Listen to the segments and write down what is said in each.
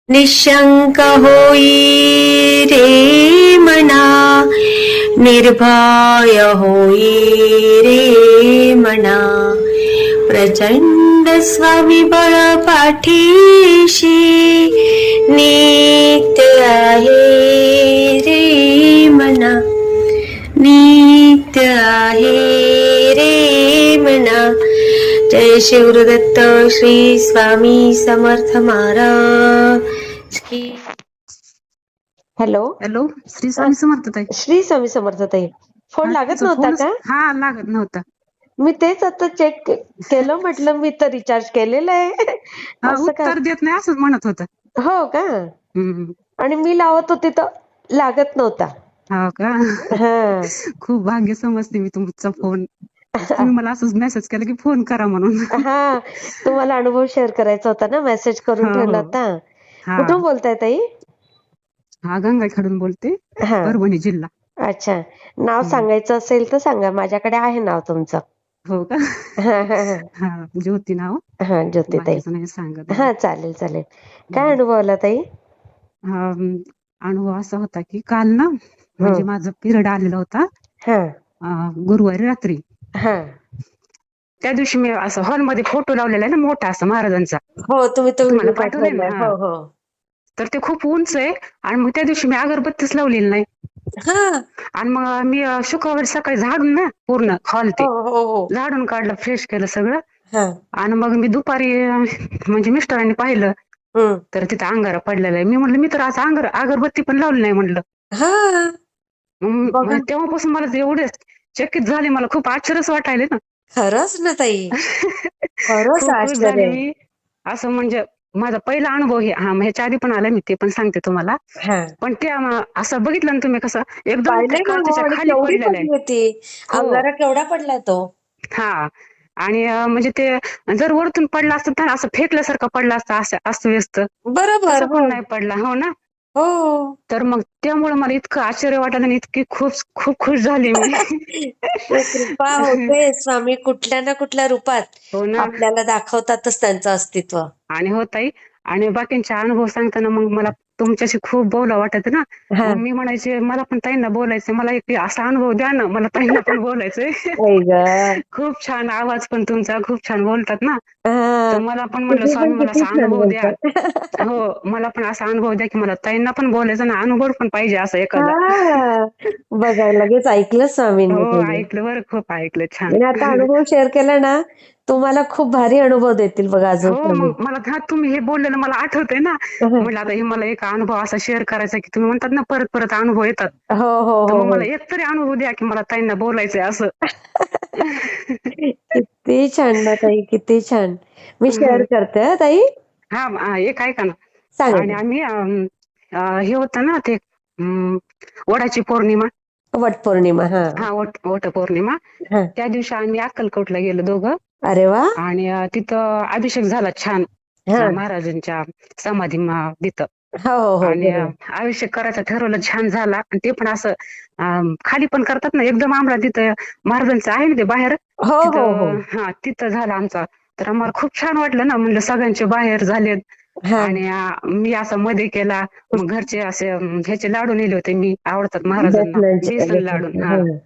निशंक होई रे मना, निर्भय होई रे मना, प्रचंड स्वविबळ पाठीशी नित्य आहे रे मना, नित्य आहे रे मना. जय शिवदत्त श्री स्वामी समर्थ महाराज की. हॅलो हॅलो, श्री स्वामी समर्थ ताई. श्री स्वामी समर्थ ताई. फोन लागत नव्हता का? हा, लागत नव्हता. मी तेच आता चेक केलं, म्हटलं मी तर रिचार्ज केलेलं आहे. असं काय? उत्तर देत नाही असंच म्हणत होतं. हो का? आणि मी लावत होते तर लागत नव्हता. हो का? हा. खूप भाग्य समजते मी तुमचा फोन. तुम्ही मला असंच मेसेज केला की फोन करा म्हणून. हा, तुम्हाला अनुभव शेअर करायचा होता ना, मेसेज करून हो, ठेवला हो. होता. हा कुठून बोलताय ताई? हा, गंगाखेडून बोलते, हा. परभणी जिल्हा. अच्छा, नाव सांगायचं असेल तर सांगा, माझ्याकडे आहे नाव तुमचं. हो का? हा हा हा. हा, ज्योती नाव. हा, ज्योती ताई. बाकीचं नाही सांगत. हा, चालेल चालेल. काय अनुभव आला ताई? हा, अनुभव असा होता की काल ना, म्हणजे माझा पिरियड आलेला होता. हा गुरुवारी रात्री. हा. त्या दिवशी मी असं हॉलमध्ये फोटो लावलेला आहे ना, मोठा असा महाराजांचा. हो, तुम्ही तो तुम्हाला व्हिडिओ पाठवले ना. पाठवलाय. हा, हो हो. तर ते खूप उंच आहे. आणि मग त्या दिवशी मी अगरबत्तीच लावलेली नाही. हा. आणि मग मी शुक्रवारी सकाळी झाडून ना पूर्ण हॉल ते हो हो हो. झाडून काढलं, फ्रेश केलं सगळं. हा. आणि मग मी दुपारी म्हणजे मिस्टरांनी पाहिलं तर तिथं अंगारा पडलेला आहे. मी म्हणलं मी तर आज अगरबत्ती पण लावली नाही म्हणलं. हा. बघा, तेव्हापासून मला ते एवढे चकित झाले, मला खूप आश्चर्यच वाटायले ना. खरंच ना ताई, खरंच खूप खुश आश्चर्य झाले आहे. मी. असं म्हणजे माझा पहिला अनुभव हे. हा, ह्याच्या आधी पण आला, मी ते पण सांगते तुम्हाला. हा, पण ते असं बघितलं ना तुम्ही, कसं एकदम त्या पाहिलंय ना. हो, काचेच्या आणि खाली केवढी पडलेलं आहे. पडली होती. हो. अंगारा केवढा पडला तो. हा. आणि म्हणजे ते जर वरतून पडला असतं तर असं फेकल्यासारखं पडला असतं, असं अस्तव्यस्त. बरोबर. तसं हो पण नाही पडला. हो ना. हो. तर मग त्यामुळे मला इतकं आश्चर्य वाटलं आणि इतकी खूप खूप खुश झाली मी. ते कृपा होते, स्वामी कुठल्या ना कुठल्या रूपात हो ना. आपल्याला दाखवतातच त्यांचं अस्तित्व. आणि हो ताई, आणि बाकींचे अनुभव सांगताना मग मला तुमच्याशी खूप बोलावं वाटत ना. हा. मग मी म्हणायचे मला पण ताईंना बोलायचं, मला एक असा अनुभव द्या ना, मला ताईंना पण बोलायचंय. आई ग. खूप छान आवाज पण तुमचा, खूप छान बोलतात ना. तर हा, मला पण म्हणलं तुम्ही स्वामी पण मला किती असा छान अनुभव द्या. बोलतात. हो, मला पण असा अनुभव द्या की मला ताईंना पण बोलायचं ना, अनुभव पण पाहिजे असं एखादा. हा, बघा लगेच ऐकलं स्वामींनी हो, तुम्ही. ऐकलं बरं, खूप ऐकलं. छान. आणि आता अनुभव शेअर केला ना, तुम्हाला खूप भारी अनुभव देतील बघा अजून हो, स्वामी. मग मला तुम्ही हे बोललेलं मला आठवतंय ना. म्हटलं आता हे मला एक अनुभव असा शेअर करायचा की तुम्ही म्हणतात ना परत परत अनुभव येतात. हो हो तर हो मग हो. मला एक तरी अनुभव द्या की मला ताईंना बोलायचंय असं. किती छान ना ताई, किती छान. मी शेअर करते हा ताई. हा, एक ऐका ना. सांगा आणि ना. आम्ही हे होतं ना ते वडाची पौर्णिमा. वटपौर्णिमा. हा हा, वट पौर्णिमा. हा. त्या दिवशी आम्ही अक्कलकोटला गेलो दोघं. अरे वा. आणि तिथं अभिषेक झाला छान. हा. महाराजांच्या समाधी तिथं. हो हो हो, आणि बरोबर. अभिषेक करायचं ठरवलं, छान झाला. आणि ते पण असं खाली पण करतात ना, एकदम आम्हाला तिथं महाराजांचं आहे ना ते बाहेर हो हो हो. तिथं. हा, तिथं झाला आमचा. तर आम्हाला खूप छान वाटलं ना, म्हणलं सगळ्यांचे बाहेर झालेत. हा. आणि मी असा मध्ये केला. मग घरचे असे ह्याचे लाडू नेले होते, मी आवडतात महाराजांना बेसन लाडू. हा, हा.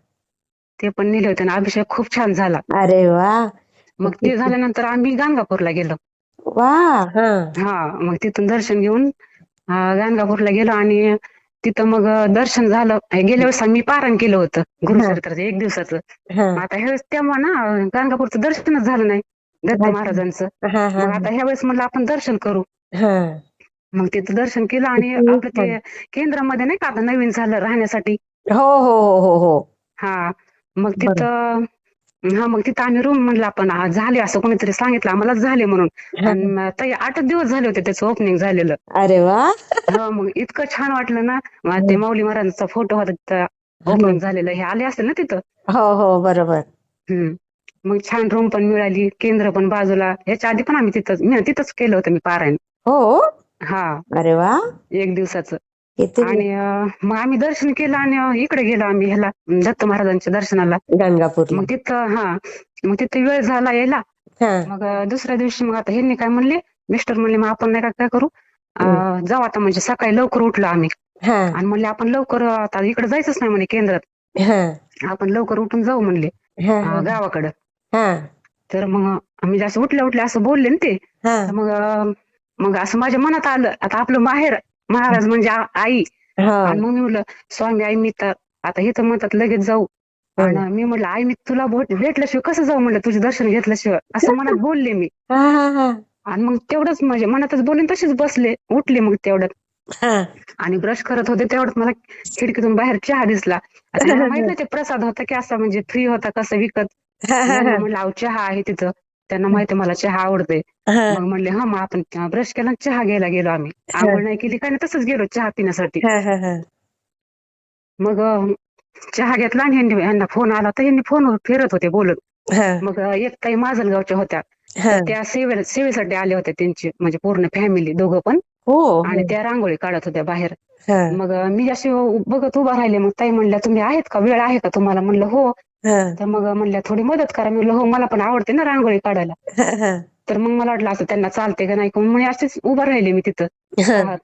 ते पण नेले होते आणि अभिषेक खूप छान झाला. अरे वा. मग ते झाल्यानंतर आम्ही गाणगापूरला गेलो. वा. हा. हा, मग तिथून दर्शन घेऊन गाणगापूरला गेलो. आणि तिथं मग दर्शन झालं. गेल्या वेळेस मी पारायण केलं होतं हा. गुरुचरित्राचं 1 दिवसाचं. हा. मग आता ह्यावेळेस तेव्हा ना गाणगापूरचं दर्शनच झालं नाही दत्त महाराजांचं. हा हा मग आता ह्यावेळेस म्हणलं आपण दर्शन करू. हा. मग तिथं दर्शन केलं. आणि किती आपलं छान. ते केंद्रामध्ये नाही का आता नवीन झालं राहण्यासाठी. हो हो हो हो हो. हा, मग बरं. तिथं. हा, मग तिथं आम्ही रूम म्हणलं आपण झाले असं कोणीतरी सांगितलं आम्हाला झाले म्हणून. हा. आणि ताई 8च दिवस झाले होते त्याचं ओपनिंग झालेलं. अरे वा. हो, मग इतकं छान वाटलं ना. मग ते माऊली महाराजांचा फोटो होता तिथं ओपनिंग झालेलं. हे आले असेल ना तिथं. हो हो, बरोबर. मग छान रूम पण मिळाली, केंद्र पण बाजूला. ह्याच्या आधी पण आम्ही तिथंच केलं होतं मी पारायण. हो. हा, अरे वा. 1 दिवसाचं. किती आणि मग आम्ही दर्शन केलं आणि इकडे गेलो आम्ही ह्याला दत्त महाराजांच्या दर्शनाला. गाणगापूरला. मग तिथं वेळ झाला यायला. हा. मग दुसऱ्या दिवशी मग आता ह्यांनी काय म्हणले, मिस्टर म्हणले मग आपण नाही का काय करू, हं. जाऊ आता म्हणजे सकाळी लवकर उठलो आम्ही हा आणि म्हणले आपण लवकर आता इकडे जायचंच नाही म्हणे केंद्रात, हा आपण लवकर उठून जाऊ म्हणले हा गावाकडं. हा तर मग आम्ही जसं उठल्या उठल्या असं बोलले ना ते, हा तर मग असं माझ्या मनात आलं आता आपलं माहेर महाराज म्हणजे आई. हा आणि मग मी म्हणलं स्वामी आई मी तर आता इथं म्हणतात लगेच जाऊ, आणि मी म्हटलं आई मी तुला भेटल्याशिवाय कसं जाऊ म्हणलं, तुझे दर्शन घेतल्याशिवाय, असं मनात बोलले मी. हा हा हा आणि मग तेवढंच म्हणजे मनातच बोलून तसेच बसले उठले मग तेवढ्यात. हा आणि ब्रश करत होते तेवढ्यात मला खिडकीतून बाहेर चहा दिसला. आता मला माहित नाही ते प्रसाद होता की असा म्हणजे फ्री होता कसं विकत. यांना म्हणलं अहो चहा आहे तिथं, त्यांना माहिती मला चहा आवडते. मग म्हणले हा मग आपण ब्रश केला चहा घ्यायला गेलो आम्ही, आंघोळ नाही केली काय नाही तसंच गेलो चहा पिण्यासाठी. मग चहा घेतला आणि यांना फोन आला तर यांनी फोनवर फिरत होते बोलत. मग एक ताई माजलगावच्या होत्या, तर त्या सेवेसाठी आल्या होत्या त्यांची म्हणजे पूर्ण फॅमिली दोघं पण, हो आणि त्या रांगोळी काढत होत्या बाहेर. मग मी अशी बघत उभा राहिले, मग ताई म्हणल्या तुम्ही आहेत का, वेळ आहे का तुम्हाला, म्हणलं हो. तर मग म्हणल्या थोडी मदत करा, म्हणलं हो मला पण आवडते ना रांगोळी काढायला. तर मग मला वाटलं असं त्यांना चालते का नाही, म्हणजे असेच उभं राहिले मी तिथं पाहत.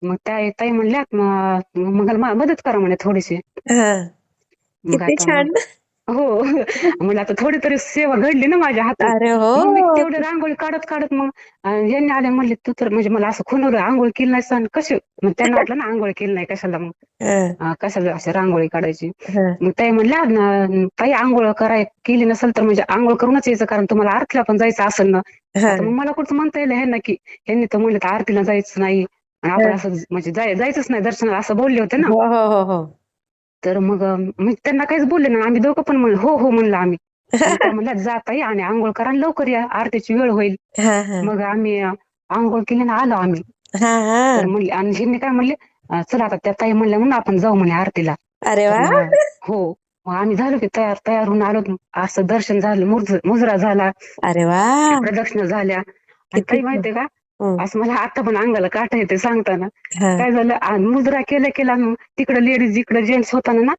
मग त्या ताई म्हणल्यात मग मला मदत करा म्हणे थोडीशी. मग किती आता छान. हो म्हणजे आता थोडी तरी सेवा घडली ना माझ्या हातून. अरे हो मग मी तेवढे रांगोळी काढत काढत मग यांनी आले म्हणले तू तर म्हणजे मला असं खुनवलं आंघोळ केली नाही सण कशी, मग त्यांना वाटलं ना आंघोळ केली नाही कशाला मग कशाला असं रांगोळी काढायची. मग ताई म्हणल्या ताई आंघोळ केली नसेल तर म्हणजे आंघोळ करूनच यायचं, कारण तुम्हाला आरतीला पण जायचं असेल ना. आता मग मला कुठं म्हणता येईल ह्यांना की ह्यांनी तर म्हणले तर आरतीला जायचं नाही आणि आपण असं म्हणजे जायचंच नाही दर्शनाला असं बोलले होते ना. हो हो हो हो तर मग मी त्यांना काहीच बोलले ना, आम्ही दोघं पण म्हणलं हो हो म्हणलं आम्ही. आणि त्या म्हणल्या जात आहे आणि आंघोळ करा आणि लवकर या आरतीची वेळ होईल. मग आम्ही आंघोळ केली ना आलो आम्ही. तर म्हणले आणि ह्यांनी काय म्हणले चला आता त्या ताई म्हणल्या म्हणून आपण जाऊ म्हणे आरतीला. अरे वा. तर हो मग आम्ही झालो की तयार होऊन आलो, असं दर्शन झालं, मुजरा झाला, अरे वा. प्रदक्षिणा झाल्या. आणि किती ताई छान. माहितीये का असं मला आता पण अंगाला काटा येते सांगताना. काय झालं मुजरा केल्या मग तिकडे लेडीज इकडे जेंट्स होताना ना,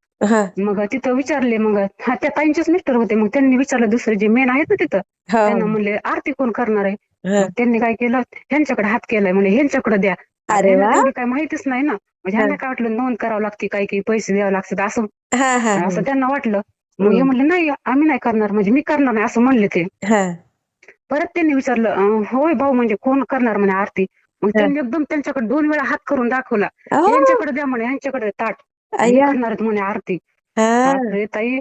मग तिथं विचारले, मग त्या ताईंचेच मिस्टर होते, मग त्यांनी विचारलं दुसरे जे मेन आहेत ना तिथं, त्यांना म्हणले आरती कोण करणार आहे. मग त्यांनी काय केलं ह्यांच्याकडे हात केलाय म्हणजे ह्यांच्याकडे द्या. आता अरे ह्यांना वा. तेवढी काय माहितीच नाही ना, म्हणजे ह्यांना काय वाटलं नोंद करावं लागते काही पैसे द्यावे लागतात असं असं त्यांना वाटलं. मग हे म्हणले नाही आम्ही नाही करणार म्हणजे मी करणार नाही असं म्हणले ते. परत त्यांनी विचारलं होय भाऊ म्हणजे कोण करणार म्हणे आरती. मग त्यांनी एकदम त्यांच्याकडे 2 वेळा हात करून दाखवला, यांच्याकडे द्या म्हणे ह्यांच्याकडे ताट, हे करणार आहेत म्हणे आरती. बापरे ताई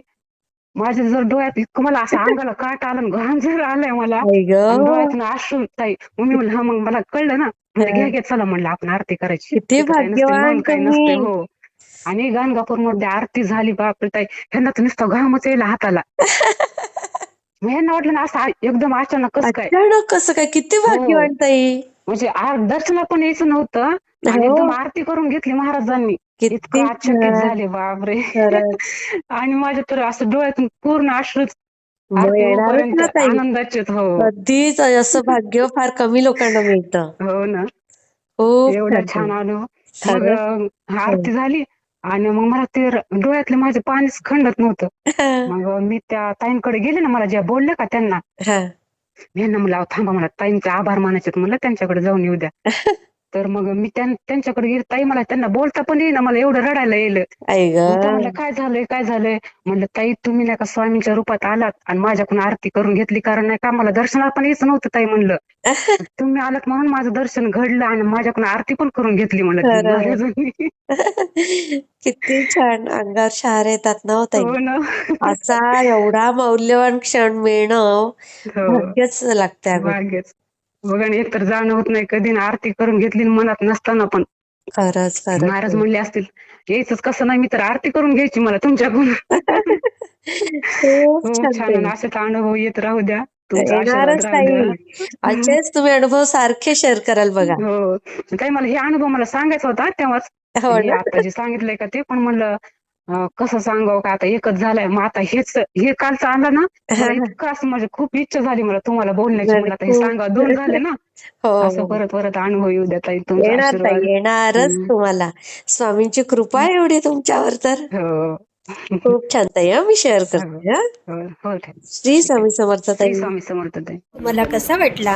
माझ्या जर डोळ्यात इतकं मला असं अंगाला काट आलं आणि घाम जर आलाय मला आणि डोळ्यातून अश्रू ताई. मग मी म्हणलं हा मग मला कळलं ना, म्हणजे घ्या चला म्हणलं आपण आरती करायची, किती तिथं काही नसते भाग्यवान नोंद काही नसते. तुम्ही. हो आणि गाणगापूर मध्ये आरती झाली बापरे ताई, ह्यांना तर नुसतं घामच यायला हाताला. मग ह्यांना वाटलं ना असं एकदम अचानक कसं काय. अचानक कसं काय, किती हो भाग्यवान ताई. म्हणजे दर्शनाला पण यायचं नव्हतं आणि हो एकदम आरती करून घेतली महाराजांनी. इतकं किती आश्चर्यचकित छान. झाले बापरे. खरंच. आणि माझ्या तर असं डोळ्यातून पूर्ण अश्रूच मग आरती येणारच होईपर्यंत ना ताई. आनंदाचे. हो कधीच असं भाग्य फार कमी लोकांना मिळतं. हो ना खूप एवढा छान ताई. छान अनुभव. मग खरंच. आरती झाली आणि मग मला ते डोळ्यातले माझे पाणीच खंडत नव्हतं. मग मी त्या ताईंकडे गेले ना, मला ज्या बोलल्या का त्यांना, यांना मला थांबा मला ताईंचे आभार मानायचे, म्हणलं त्यांच्याकडे जाऊन येऊ द्या. तर मग मी त्यांच्याकडे गेले, ताई मला त्यांना बोलता पण येईना, मला एवढं रडायला येईल. आई मग त्या म्हणलं ग. काय झालंय म्हणलं ताई तुम्ही नाही का स्वामींच्या रूपात आलात आणि माझ्याकडून आरती करून घेतली, कारण नाही का मला दर्शनाला पण यायचं नव्हतं ताई म्हणलं, तुम्ही आलात म्हणून माझं दर्शन घडलं आणि माझ्याकडून आरती पण करून घेतली म्हणलं ती खरंच. महाराजांनी. किती छान अंगावर शहार येतात ना हो ताई. हो ना. असा एवढा मौल्यवान क्षण मिळणं हो भाग्यच लागतंय अगं. भाग्यच. बघा ना एक तर जाणं होत नाही कधी आरती करून घेतली मनात नसताना पण. खरंच खरंच महाराज ताई. म्हणले असतील यायचंच कसं नाही, मी तर आरती करून घ्यायची मला तुमच्याकडून. खूप खूप छान छान ताई. आणि असेच अनुभव येत राहू द्या, तुमचा आशीर्वाद येणारच राहू द्या. ताई. असेच तुम्ही अनुभव सारखे शेअर कराल बघा. हो काही मला हे अनुभव मला सांगायचा होता तेव्हाच, हो हे ना. आता जे सांगितलंय का ते पण म्हणलं कसं सांगावं का आता एकच झालंय, मग आता हे कालचं आलं ना मला इतकं असं म्हणजे खूप इच्छा झाली मला तुम्हाला बोलण्याची, नाही, म्हणलं आता हे खूप सांगा 2 झाले ना, हो असं हो. परत परत अनुभव येऊ द्या ताई तुमचा येणार ताई, आशीर्वाद. येणारच तुम्हाला. स्वामींची कृपा एवढी तुमच्यावर तर. हो खूप छान ताई. मी शेअर करते. हो श्री स्वामी समर्थ ताई. स्वामी समर्थ ताई. तुम्हाला कसा वाटला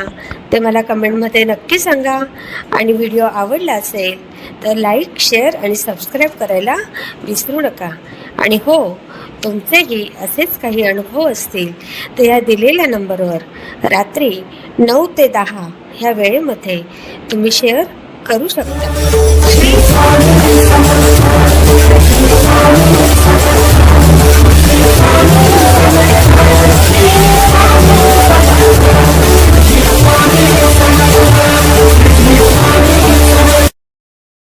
ते मला कमेंटमध्ये नक्की सांगा. आणि व्हिडिओ आवडला असेल तर लाईक, शेअर आणि सबस्क्राईब करायला विसरू नका. आणि हो, तुमचेही असेच काही अनुभव असतील तर या दिलेल्या नंबरवर रात्री 9 ते 10 ह्या वेळेमध्ये तुम्ही शेअर करू शकता.